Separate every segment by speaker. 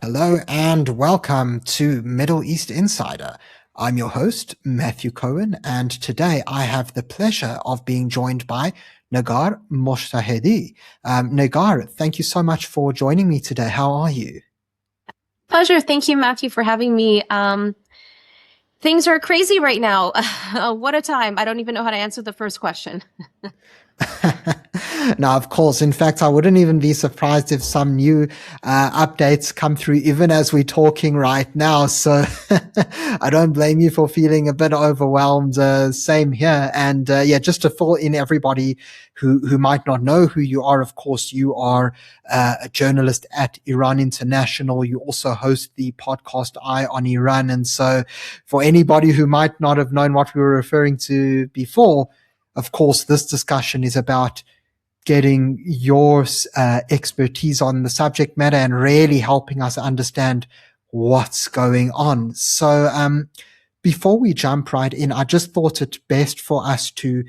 Speaker 1: Hello and welcome to Middle East Insider. I'm your host, Matthew Cohen, and today I have the pleasure of being joined by Negar Mojtahedi. Negar, thank you so much for joining me today. How are you?
Speaker 2: Pleasure. Thank you, Matthew, for having me. Things are crazy right now. What a time. I don't even know how to answer the first question.
Speaker 1: Now, of course, in fact, I wouldn't even be surprised if some new updates come through even as we're talking right now. So I don't blame you for feeling a bit overwhelmed. Same here. And yeah, just to fill in everybody who might not know who you are, of course, you are a journalist at Iran International. You also host the podcast Eye on Iran. And so for anybody who might not have known what we were referring to before, of course, this discussion is about getting your expertise on the subject matter and really helping us understand what's going on. So before we jump right in, I just thought it best for us to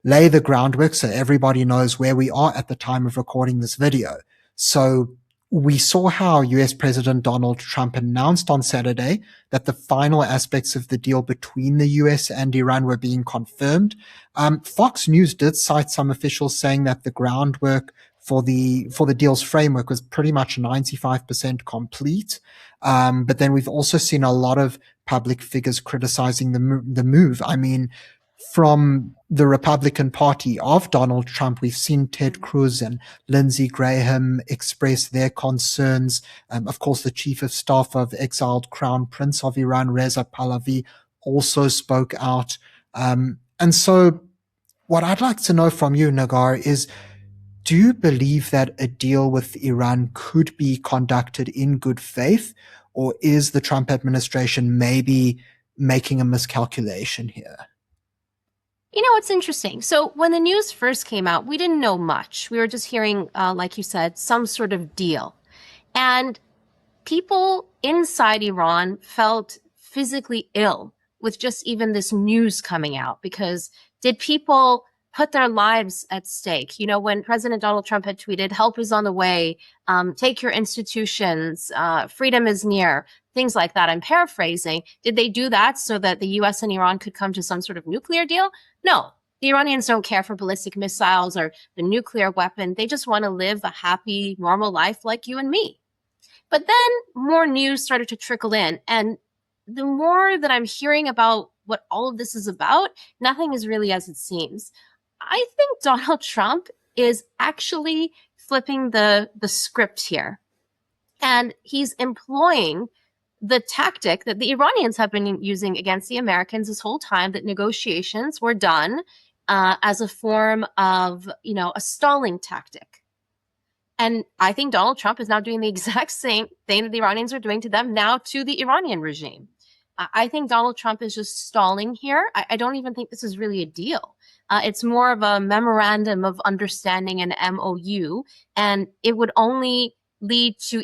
Speaker 1: lay the groundwork so everybody knows where we are at the time of recording this video. So we saw how US President Donald Trump announced on Saturday that the final aspects of the deal between the US and Iran were being confirmed. Fox News did cite some officials saying that the groundwork for the deal's framework was pretty much 95% complete. But then we've also seen a lot of public figures criticizing the move. I mean, from the Republican Party of Donald Trump, we've seen Ted Cruz and Lindsey Graham express their concerns. Of course, the chief of staff of exiled Crown Prince of Iran, Reza Pahlavi, also spoke out. And so what I'd like to know from you, Negar, is do you believe that a deal with Iran could be conducted in good faith, or is the Trump administration maybe making a miscalculation here?
Speaker 2: You know, it's interesting. So when the news first came out, we didn't know much. We were just hearing, like you said, some sort of deal. And people inside Iran felt physically ill with just even this news coming out, because did people put their lives at stake? You know, when President Donald Trump had tweeted, help is on the way, take your institutions, freedom is near, things like that. I'm paraphrasing. Did they do that so that the US and Iran could come to some sort of nuclear deal? No. The Iranians don't care for ballistic missiles or the nuclear weapon. They just want to live a happy, normal life like you and me. But then more news started to trickle in. And the more that I'm hearing about what all of this is about, nothing is really as it seems. I think Donald Trump is actually flipping the script here. And he's employing the tactic that the Iranians have been using against the Americans this whole time, that negotiations were done as a form of, a stalling tactic. And I think Donald Trump is now doing the exact same thing that the Iranians are doing to them now to the Iranian regime. I think Donald Trump is just stalling here. I don't even think this is really a deal. It's more of a memorandum of understanding, an MOU, and it would only lead to,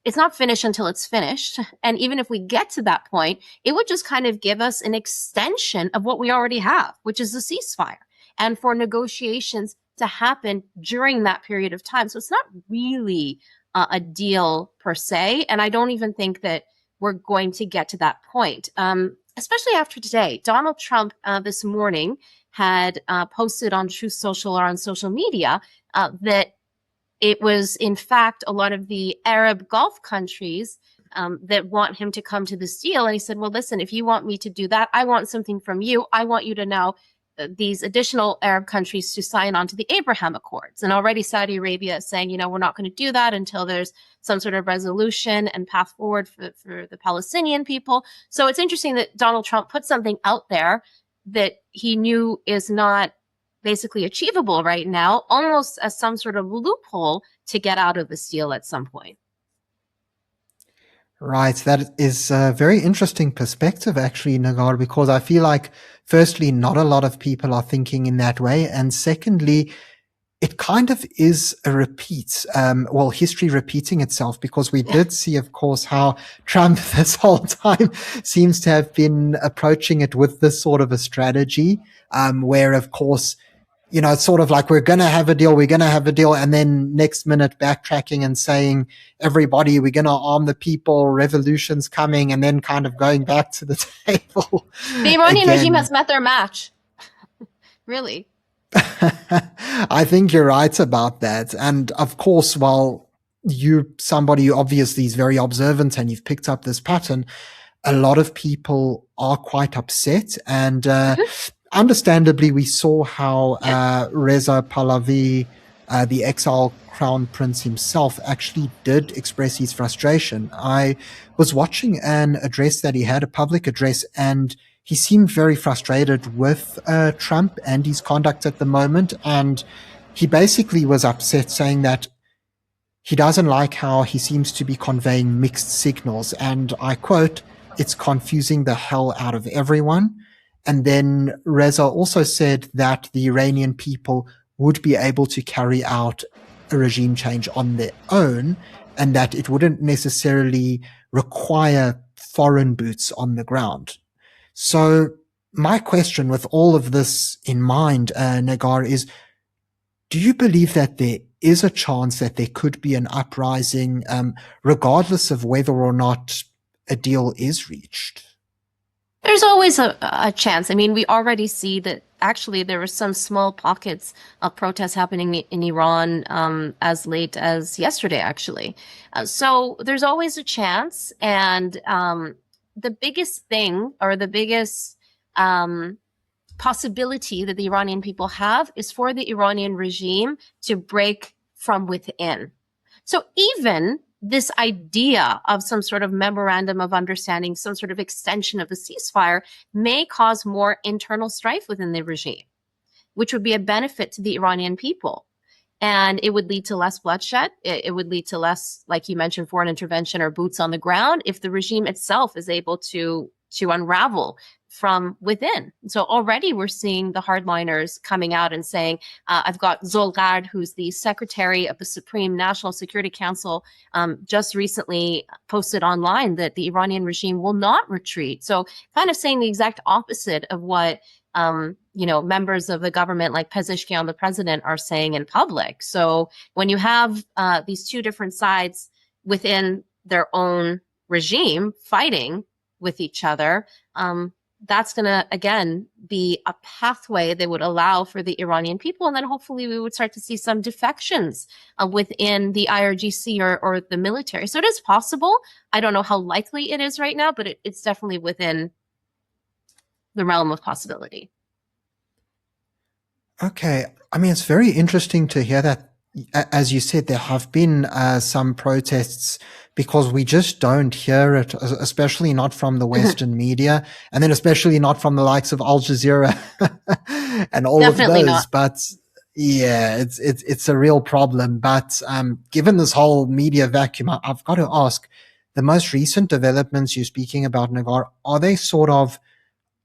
Speaker 2: it's not finished until it's finished. And even if we get to that point, it would just kind of give us an extension of what we already have, which is a ceasefire, and for negotiations to happen during that period of time. So it's not really a deal per se. And I don't even think that we're going to get to that point, especially after today. Donald Trump this morning had posted on Truth Social or on social media that it was, in fact, a lot of the Arab Gulf countries that want him to come to this deal. And he said, well, listen, if you want me to do that, I want something from you. I want you to now, these additional Arab countries to sign on to the Abraham Accords. And already Saudi Arabia is saying, we're not going to do that until there's some sort of resolution and path forward for the Palestinian people. So it's interesting that Donald Trump put something out there that he knew is not basically achievable right now, almost as some sort of loophole to get out of this deal at some point.
Speaker 1: Right. That is a very interesting perspective, actually, Negar, because I feel like, firstly, not a lot of people are thinking in that way. And secondly, it kind of is a repeat, history repeating itself, because we did see, of course, how Trump this whole time seems to have been approaching it with this sort of a strategy, where, of course, it's sort of like, we're going to have a deal, we're going to have a deal. And then next minute backtracking and saying, everybody, we're going to arm the people, revolution's coming, and then kind of going back to the table
Speaker 2: The Iranian regime
Speaker 1: again.
Speaker 2: has met their match. Really.
Speaker 1: I think you're right about that. And of course, while you're somebody who obviously is very observant and you've picked up this pattern, a lot of people are quite upset. And understandably, we saw how Reza Pahlavi, the exile crown prince himself, actually did express his frustration. I was watching an address that he had, a public address, and he seemed very frustrated with Trump and his conduct at the moment. And he basically was upset, saying that he doesn't like how he seems to be conveying mixed signals. And I quote, "It's confusing the hell out of everyone." And then Reza also said that the Iranian people would be able to carry out a regime change on their own, and that it wouldn't necessarily require foreign boots on the ground. So my question with all of this in mind, Negar, is, do you believe that there is a chance that there could be an uprising, regardless of whether or not a deal is reached?
Speaker 2: There's always a chance. I mean, we already see that actually there were some small pockets of protests happening in Iran as late as yesterday, actually. So there's always a chance. And the biggest thing, or the biggest possibility that the Iranian people have, is for the Iranian regime to break from within. So even this idea of some sort of memorandum of understanding, some sort of extension of the ceasefire, may cause more internal strife within the regime, which would be a benefit to the Iranian people. And it would lead to less bloodshed. It would lead to less, like you mentioned, foreign intervention or boots on the ground if the regime itself is able to unravel from within. So already we're seeing the hardliners coming out and saying, I've got Zolgard, who's the secretary of the Supreme National Security Council, just recently posted online that the Iranian regime will not retreat. So kind of saying the exact opposite of what members of the government like Pezeshkian, the president, are saying in public. So when you have these two different sides within their own regime fighting with each other, that's going to, again, be a pathway that would allow for the Iranian people. And then hopefully we would start to see some defections within the IRGC or the military. So it is possible. I don't know how likely it is right now, but it's definitely within the realm of possibility.
Speaker 1: Okay. I mean, it's very interesting to hear that. As you said, there have been some protests, because we just don't hear it, especially not from the Western media, and then especially not from the likes of Al Jazeera and all
Speaker 2: Definitely
Speaker 1: of those.
Speaker 2: not.
Speaker 1: But yeah, it's a real problem. But given this whole media vacuum, I've got to ask, the most recent developments you're speaking about, Negar, are they sort of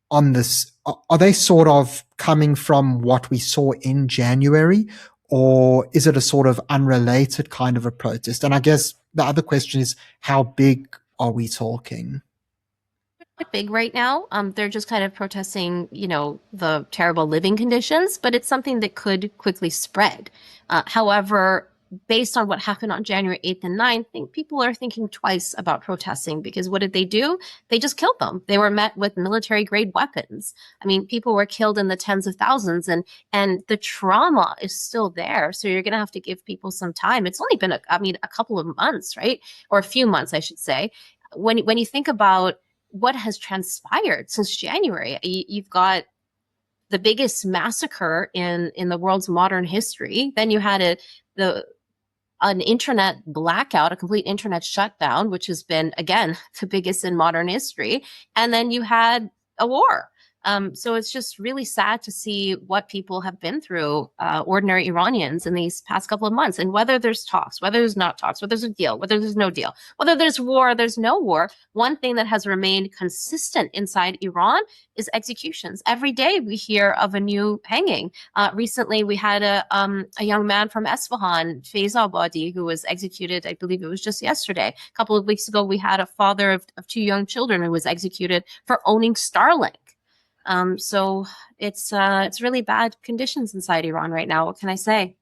Speaker 1: on this? Are they sort of coming from what we saw in January? Or is it a sort of unrelated kind of a protest? And I guess the other question is, how big are we talking?
Speaker 2: Quite big right now. They're just kind of protesting, the terrible living conditions, but it's something that could quickly spread. However, based on what happened on January 8th and 9th, I think people are thinking twice about protesting, because what did they do? They just killed them. They were met with military grade weapons. I mean, people were killed in the tens of thousands, and the trauma is still there. So you're going to have to give people some time. It's only been, a couple of months, right? Or a few months, I should say. When you think about what has transpired since January, you've got the biggest massacre in the world's modern history. Then you had an internet blackout, a complete internet shutdown, which has been, again, the biggest in modern history. And then you had a war. So it's just really sad to see what people have been through, ordinary Iranians, in these past couple of months. And whether there's talks, whether there's not talks, whether there's a deal, whether there's no deal, whether there's war, there's no war, one thing that has remained consistent inside Iran is executions. Every day we hear of a new hanging. Recently, we had a young man from Esfahan, Faiz Abadi, who was executed. I believe it was just yesterday. A couple of weeks ago, we had a father of two young children who was executed for owning Starlink. So it's really bad conditions inside Iran right now. What can I say?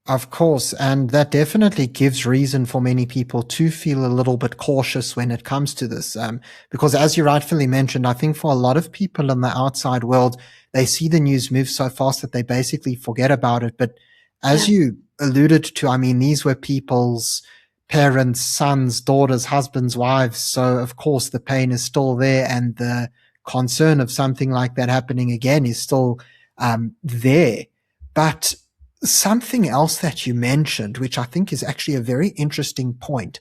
Speaker 1: Of course, and that definitely gives reason for many people to feel a little bit cautious when it comes to this. Because as you rightfully mentioned, I think for a lot of people in the outside world, they see the news move so fast that they basically forget about it. But as
Speaker 2: Yeah.
Speaker 1: you alluded to, I mean, these were people's parents, sons, daughters, husbands, wives. So of course the pain is still there, and the concern of something like that happening again is still there. But something else that you mentioned, which I think is actually a very interesting point,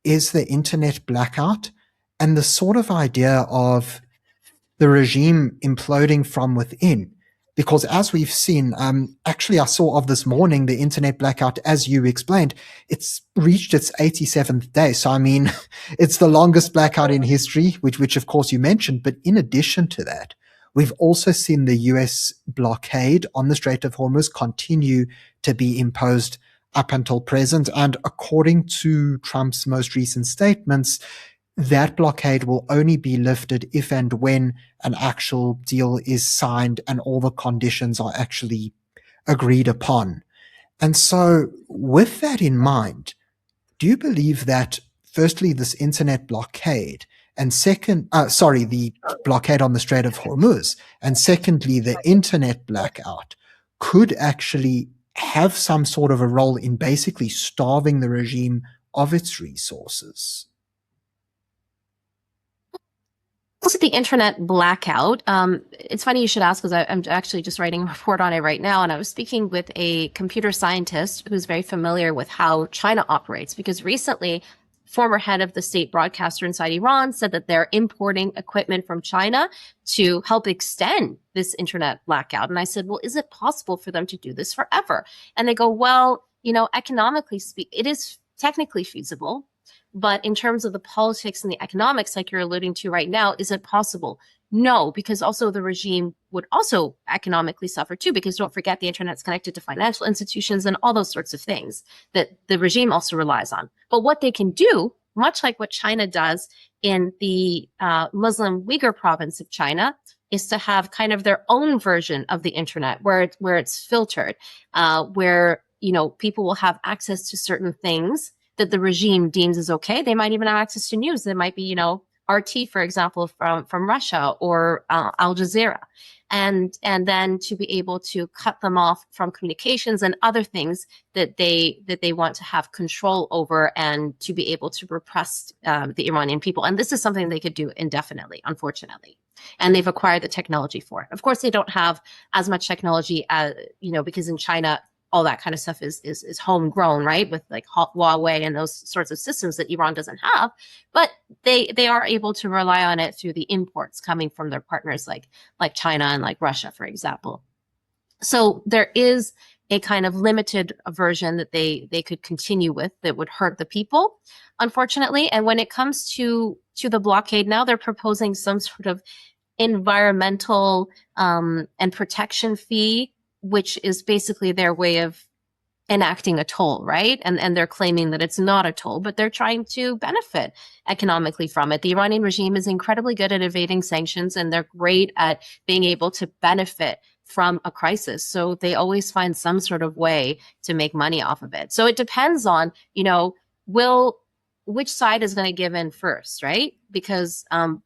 Speaker 1: is the internet blackout and the sort of idea of the regime imploding from within. Because as we've seen, actually, I saw of this morning the internet blackout, as you explained, it's reached its 87th day. So, I mean, it's the longest blackout in history, which of course you mentioned. But in addition to that, we've also seen the US blockade on the Strait of Hormuz continue to be imposed up until present. And according to Trump's most recent statements, that blockade will only be lifted if and when an actual deal is signed and all the conditions are actually agreed upon. And so, with that in mind, do you believe that, firstly, this internet blockade, and the blockade on the Strait of Hormuz, and secondly, the internet blackout could actually have some sort of a role in basically starving the regime of its resources?
Speaker 2: Also, the internet blackout. It's funny you should ask, because I'm actually just writing a report on it right now, and I was speaking with a computer scientist who's very familiar with how China operates, because recently, former head of the state broadcaster inside Iran said that they're importing equipment from China to help extend this internet blackout. And I said, well, is it possible for them to do this forever? And they go, well, economically it is technically feasible. But in terms of the politics and the economics, like you're alluding to right now, is it possible? No, because also the regime would also economically suffer too, because don't forget the internet's connected to financial institutions and all those sorts of things that the regime also relies on. But what they can do, much like what China does in the Muslim Uyghur province of China, is to have kind of their own version of the internet where it's filtered, where people will have access to certain things that the regime deems is okay. They might even have access to news. There might be, RT, for example, from Russia, or Al Jazeera, and then to be able to cut them off from communications and other things that they want to have control over, and to be able to repress the Iranian people. And this is something they could do indefinitely, unfortunately. And they've acquired the technology for it. Of course, they don't have as much technology as, because in China, all that kind of stuff is homegrown, right? With like Huawei and those sorts of systems that Iran doesn't have, but they are able to rely on it through the imports coming from their partners like China and like Russia, for example. So there is a kind of limited version that they could continue with that would hurt the people, unfortunately. And when it comes to the blockade now, they're proposing some sort of environmental and protection fee, which is basically their way of enacting a toll, right? And they're claiming that it's not a toll, but they're trying to benefit economically from it. The Iranian regime is incredibly good at evading sanctions, and they're great at being able to benefit from a crisis. So they always find some sort of way to make money off of it. So it depends on, which side is going to give in first, right? Because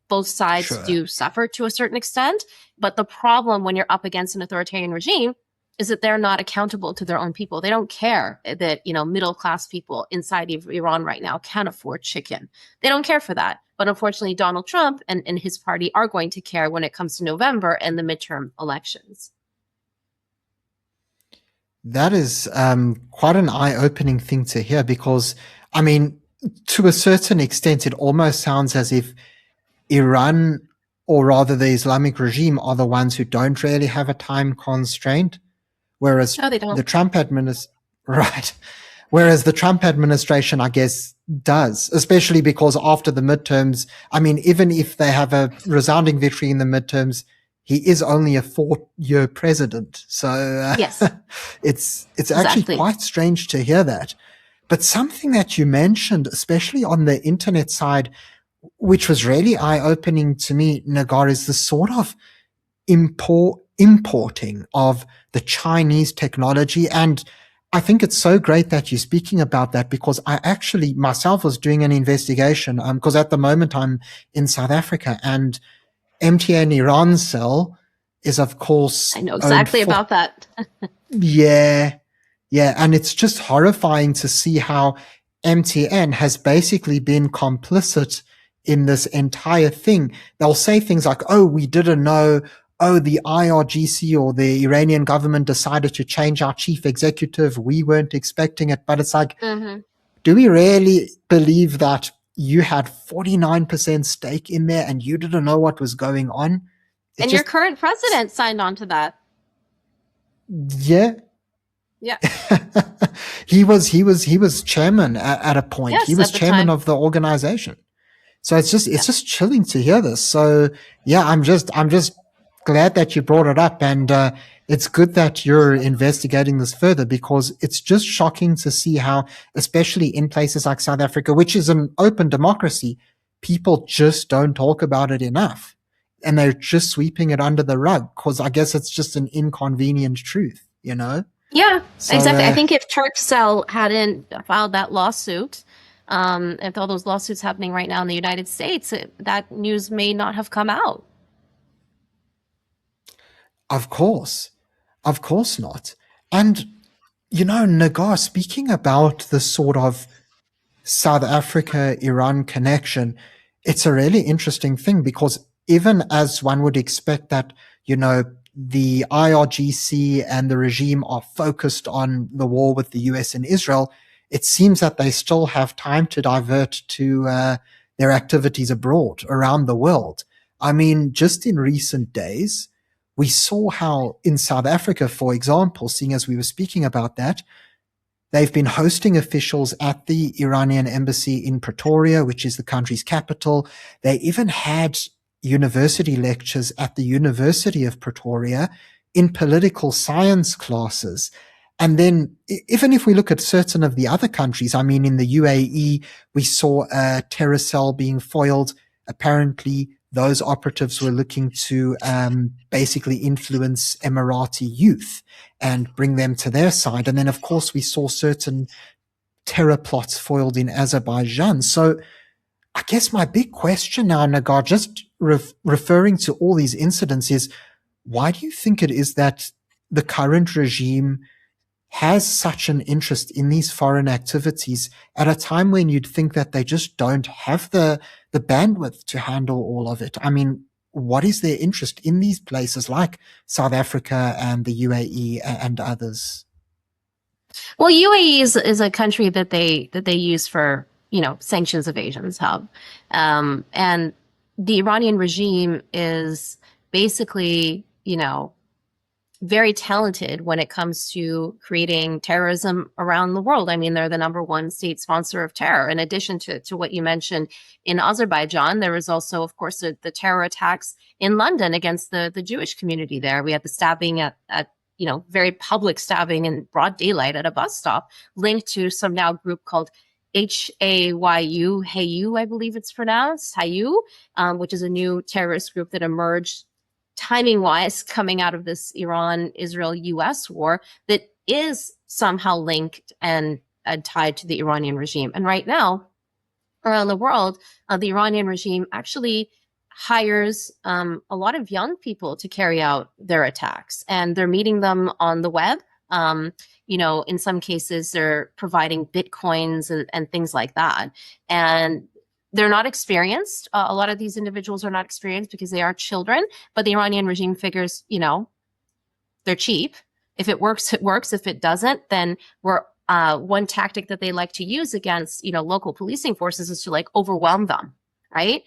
Speaker 2: both sides do suffer to a certain extent. But the problem when you're up against an authoritarian regime is that they're not accountable to their own people. They don't care that, middle-class people inside of Iran right now can't afford chicken. They don't care for that. But unfortunately, Donald Trump and his party are going to care when it comes to November and the midterm elections.
Speaker 1: That is quite an eye-opening thing to hear, because, I mean, to a certain extent, it almost sounds as if Iran, or rather the Islamic regime, are the ones who don't really have a time constraint. Whereas
Speaker 2: No, they don't.
Speaker 1: the Trump Whereas the Trump administration, I guess, does, especially because after the midterms, I mean, even if they have a resounding victory in the midterms, he is only a 4-year president. So
Speaker 2: Yes,
Speaker 1: it's
Speaker 2: exactly.
Speaker 1: actually quite strange to hear that. But something that you mentioned, especially on the internet side, which was really eye-opening to me, Nagar, is the sort of importing of the Chinese technology. And I think it's so great that you're speaking about that, because I actually myself was doing an investigation, because at the moment I'm in South Africa, and MTN Irancell is, of course,
Speaker 2: I know
Speaker 1: owned
Speaker 2: exactly
Speaker 1: for,
Speaker 2: about that.
Speaker 1: yeah, yeah. And it's just horrifying to see how MTN has basically been complicit in this entire thing. They'll say things like, oh, we didn't know. Oh, the IRGC or the Iranian government decided to change our chief executive. We weren't expecting it. But it's like,
Speaker 2: Hmm.
Speaker 1: do we really believe that you had 49% stake in there and you didn't know what was going on? It
Speaker 2: And your
Speaker 1: just,
Speaker 2: current president signed on to that.
Speaker 1: yeah.
Speaker 2: Yeah.
Speaker 1: he was chairman at a point. He
Speaker 2: Yes,
Speaker 1: was
Speaker 2: at the
Speaker 1: chairman
Speaker 2: time.
Speaker 1: of the organization. So it's
Speaker 2: Yeah.
Speaker 1: just chilling to hear this. So yeah, I'm just glad that you brought it up, and it's good that you're investigating this further, because it's just shocking to see how, especially in places like South Africa, which is an open democracy, people just don't talk about it enough, and they're just sweeping it under the rug because I guess it's just an inconvenient truth, you know.
Speaker 2: Yeah,
Speaker 1: So
Speaker 2: exactly. I think if Turkcell hadn't filed that lawsuit, if all those lawsuits happening right now in the United States, that news may not have come out.
Speaker 1: of course, of course not. And Nagar, speaking about the sort of South Africa Iran connection, it's a really interesting thing, because even as one would expect that, the IRGC and the regime are focused on the war with the US and Israel, it seems that they still have time to divert to their activities abroad around the world. I mean, just in recent days, we saw how in South Africa, for example, seeing as we were speaking about that, they've been hosting officials at the Iranian embassy in Pretoria, which is the country's capital. They even had university lectures at the University of Pretoria in political science classes. And then, even if we look at certain of the other countries, I mean, in the UAE, we saw a terror cell being foiled. Apparently, those operatives were looking to basically influence Emirati youth and bring them to their side. And then, of course, we saw certain terror plots foiled in Azerbaijan. So I guess my big question now, Nagar, just referring to all these incidents, is why do you think it is that the current regime has such an interest in these foreign activities at a time when you'd think that they just don't have the bandwidth to handle all of it? I mean, what is their interest in these places like South Africa and the UAE and others?
Speaker 2: Well, UAE is a country that they use for sanctions evasions hub, and the Iranian regime is basically very talented when it comes to creating terrorism around the world. I mean, they're the number one state sponsor of terror. In addition to what you mentioned in Azerbaijan, there was also, of course, the terror attacks in London against the Jewish community there. We had the stabbing at very public stabbing in broad daylight at a bus stop, linked to some now group called Hayu, I believe it's pronounced, Hayu, which is a new terrorist group that emerged timing wise coming out of this Iran-Israel-US war that is somehow linked and tied to the Iranian regime. And right now, around the world, the Iranian regime actually hires a lot of young people to carry out their attacks, and they're meeting them on the web. In some cases, they're providing bitcoins and things like that. And they're not experienced. A lot of these individuals are not experienced because they are children, but the Iranian regime figures, they're cheap. If it works, it works. If it doesn't, then one tactic that they like to use against, local policing forces is to overwhelm them, right?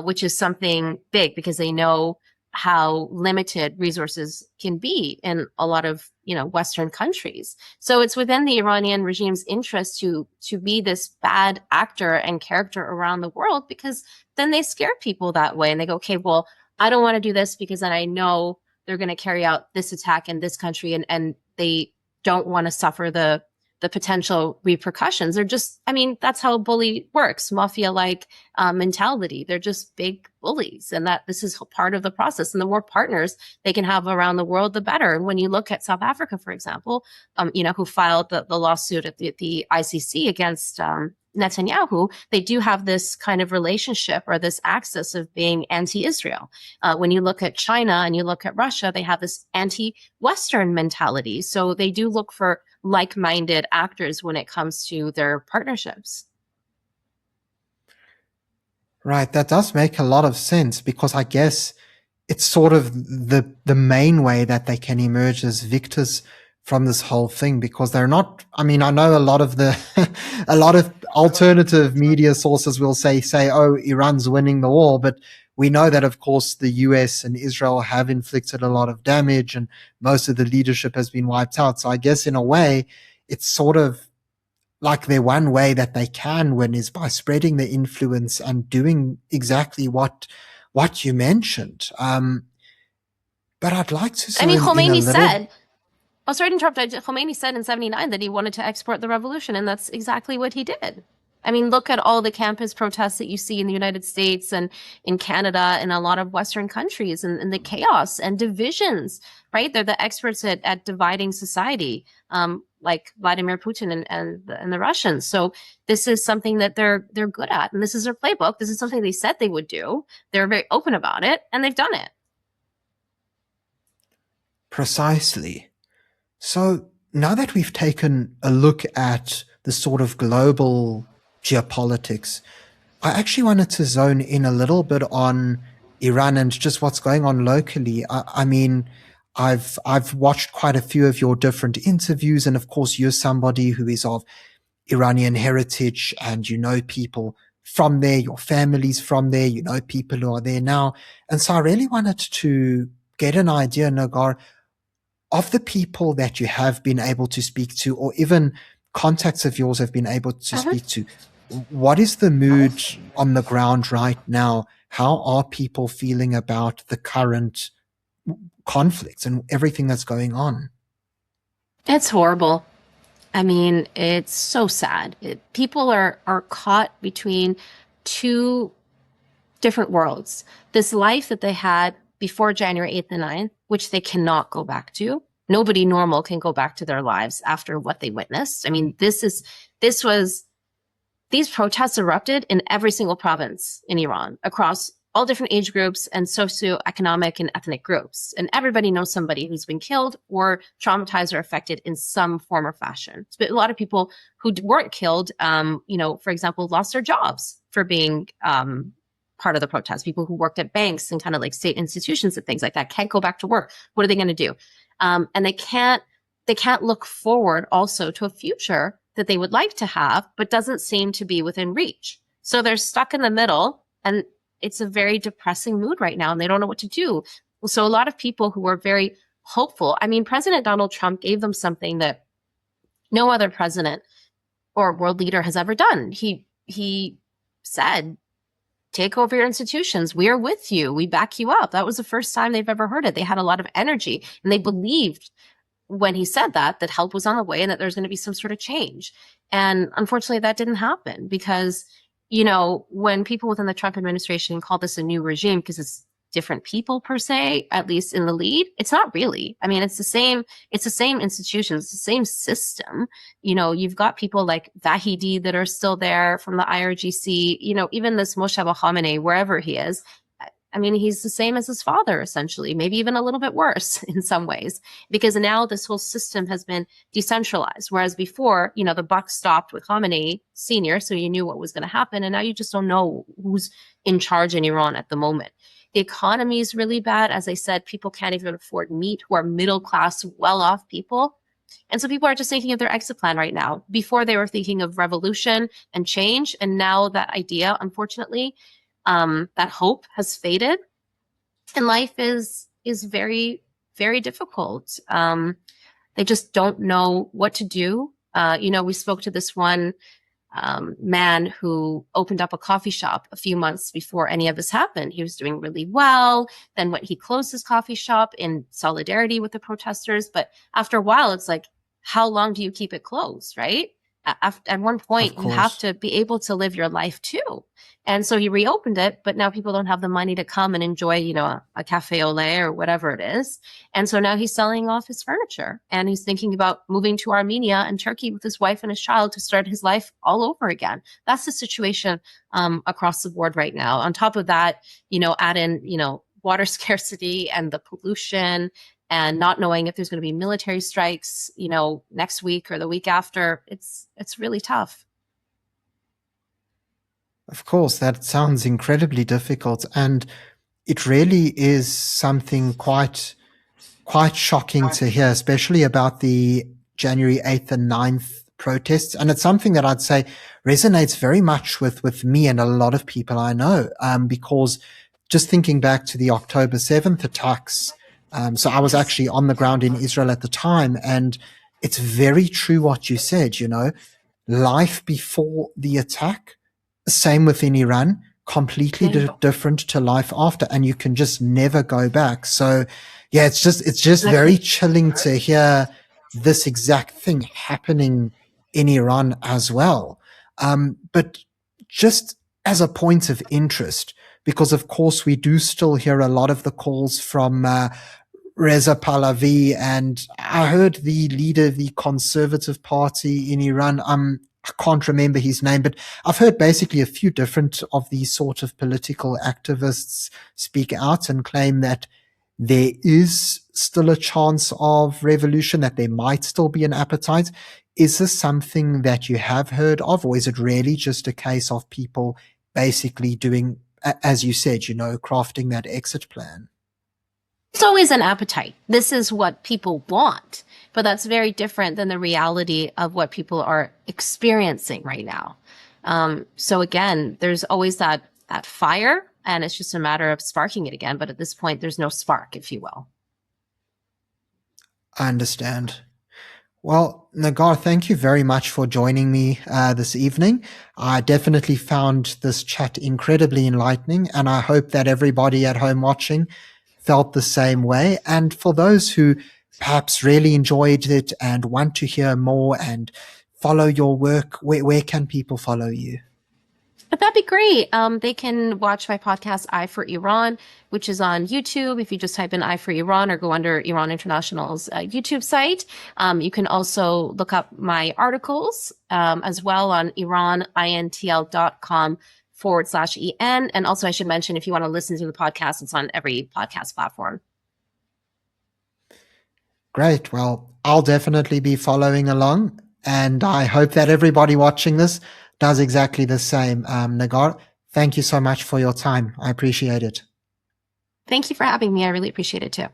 Speaker 2: Which is something big because they know how limited resources can be in a lot of Western countries. So it's within the Iranian regime's interest to be this bad actor and character around the world, because then they scare people that way and they go, okay, well, I don't want to do this because then I know they're going to carry out this attack in this country, and they don't want to suffer the the potential repercussions. They're just, I mean, that's how a bully works, mafia-like mentality. They're just big bullies, and that this is part of the process. And the more partners they can have around the world, the better. And when you look at South Africa, for example, who filed the lawsuit at the ICC against Netanyahu, they do have this kind of relationship or this axis of being anti-Israel. When you look at China and you look at Russia, they have this anti-Western mentality. So they do look for like-minded actors when it comes to their partnerships.
Speaker 1: Right, that does make a lot of sense, because I guess it's sort of the main way that they can emerge as victors from this whole thing, because they're not, I mean, I know a lot of the a lot of alternative media sources will say, oh, Iran's winning the war, but we know that, of course, the US and Israel have inflicted a lot of damage and most of the leadership has been wiped out. So I guess in a way, it's sort of like their one way that they can win is by spreading the influence and doing exactly what you mentioned. But I'd like to
Speaker 2: I mean, Khomeini said, oh, sorry to interrupt. Khomeini said in 79 that he wanted to export the revolution, and that's exactly what he did. I mean, look at all the campus protests that you see in the United States and in Canada and a lot of Western countries, and the chaos and divisions, right? They're the experts at dividing society, like Vladimir Putin and the Russians. So this is something that they're good at, and this is their playbook. This is something they said they would do. They're very open about it, and they've done it.
Speaker 1: Precisely. So now that we've taken a look at the sort of global geopolitics, I actually wanted to zone in a little bit on Iran and just what's going on locally. I mean, I've watched quite a few of your different interviews, and of course, you're somebody who is of Iranian heritage, and you know people from there, your family's from there, you know people who are there now. And so I really wanted to get an idea, Negar, of the people that you have been able to speak to, or even contacts of yours have been able to speak to. What is the mood on the ground right now? How are people feeling about the current conflicts and everything that's going on?
Speaker 2: It's horrible. I mean, it's so sad. People are caught between two different worlds. This life that they had before January 8th and 9th, which they cannot go back to. Nobody normal can go back to their lives after what they witnessed. I mean, these protests erupted in every single province in Iran, across all different age groups and socioeconomic and ethnic groups. And everybody knows somebody who's been killed or traumatized or affected in some form or fashion. But a lot of people who weren't killed, for example, lost their jobs for being part of the protest. People who worked at banks and kind of like state institutions and things like that can't go back to work. What are they going to do? And they can't look forward also to a future that they would like to have, but doesn't seem to be within reach. So they're stuck in the middle, and it's a very depressing mood right now, and they don't know what to do. So a lot of people who were very hopeful, I mean, President Donald Trump gave them something that no other president or world leader has ever done. He said, take over your institutions. We are with you. We back you up. That was the first time they've ever heard it. They had a lot of energy, and they believed when he said that help was on the way and that there's going to be some sort of change. And unfortunately, that didn't happen because, when people within the Trump administration call this a new regime because it's different people per se, at least in the lead, it's not really. I mean, it's the same institutions, it's the same system. You've got people like Vahidi that are still there from the IRGC, even this Moshe Khamenei, wherever he is. I mean, he's the same as his father, essentially, maybe even a little bit worse in some ways, because now this whole system has been decentralized. Whereas before, the buck stopped with Khamenei Sr., so you knew what was going to happen. And now you just don't know who's in charge in Iran at the moment. The economy is really bad. As I said, people can't even afford meat, who are middle class, well-off people. And so people are just thinking of their exit plan right now. Before they were thinking of revolution and change. And now that idea, unfortunately, that hope has faded, and life is very, very difficult. They just don't know what to do. We spoke to this one man who opened up a coffee shop a few months before any of this happened. He was doing really well. Then he closed his coffee shop in solidarity with the protesters. But after a while, it's like, how long do you keep it closed, right? At one point, you have to be able to live your life too. And so he reopened it, but now people don't have the money to come and enjoy, a cafe au lait or whatever it is. And so now he's selling off his furniture, and he's thinking about moving to Armenia and Turkey with his wife and his child to start his life all over again. That's the situation across the board right now. On top of that, add in, water scarcity and the pollution and not knowing if there's going to be military strikes, next week or the week after. It's really tough.
Speaker 1: Of course, that sounds incredibly difficult, and it really is something quite shocking to hear, especially about the January 8th and 9th protests. And it's something that I'd say resonates very much with me and a lot of people I know, because just thinking back to the October 7th attacks, so I was actually on the ground in Israel at the time, and it's very true what you said, life before the attack, same within Iran, completely different to life after, and you can just never go back. So yeah, it's just very chilling to hear this exact thing happening in Iran as well. But just as a point of interest, because of course we do still hear a lot of the calls from Reza Pahlavi, and I heard the leader of the Conservative Party in Iran, I can't remember his name, but I've heard basically a few different of these sort of political activists speak out and claim that there is still a chance of revolution, that there might still be an appetite. Is this something that you have heard of, or is it really just a case of people basically doing, as you said, crafting that exit plan?
Speaker 2: It's always an appetite. This is what people want, but that's very different than the reality of what people are experiencing right now. So again, there's always that fire, and it's just a matter of sparking it again. But at this point, there's no spark, if you will.
Speaker 1: I understand. Well, Negar, thank you very much for joining me this evening. I definitely found this chat incredibly enlightening, and I hope that everybody at home watching felt the same way. And for those who perhaps really enjoyed it and want to hear more and follow your work, where can people follow you?
Speaker 2: That'd be great. They can watch my podcast, Eye for Iran, which is on YouTube. If you just type in Eye for Iran or go under Iran International's YouTube site. You can also look up my articles as well on iranintl.com/en. And also I should mention, if you want to listen to the podcast, it's on every podcast platform.
Speaker 1: Great. Well, I'll definitely be following along, and I hope that everybody watching this does exactly the same. Negar, thank you so much for your time. I appreciate it.
Speaker 2: Thank you for having me. I really appreciate it too.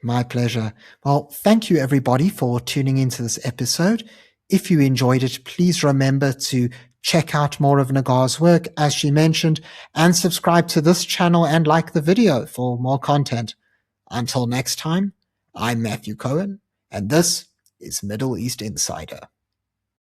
Speaker 1: My pleasure. Well, thank you everybody for tuning into this episode. If you enjoyed it, please remember to check out more of Negar's work, as she mentioned, and subscribe to this channel and like the video for more content. Until next time, I'm Matthew Cohen, and this is Middle East Insider.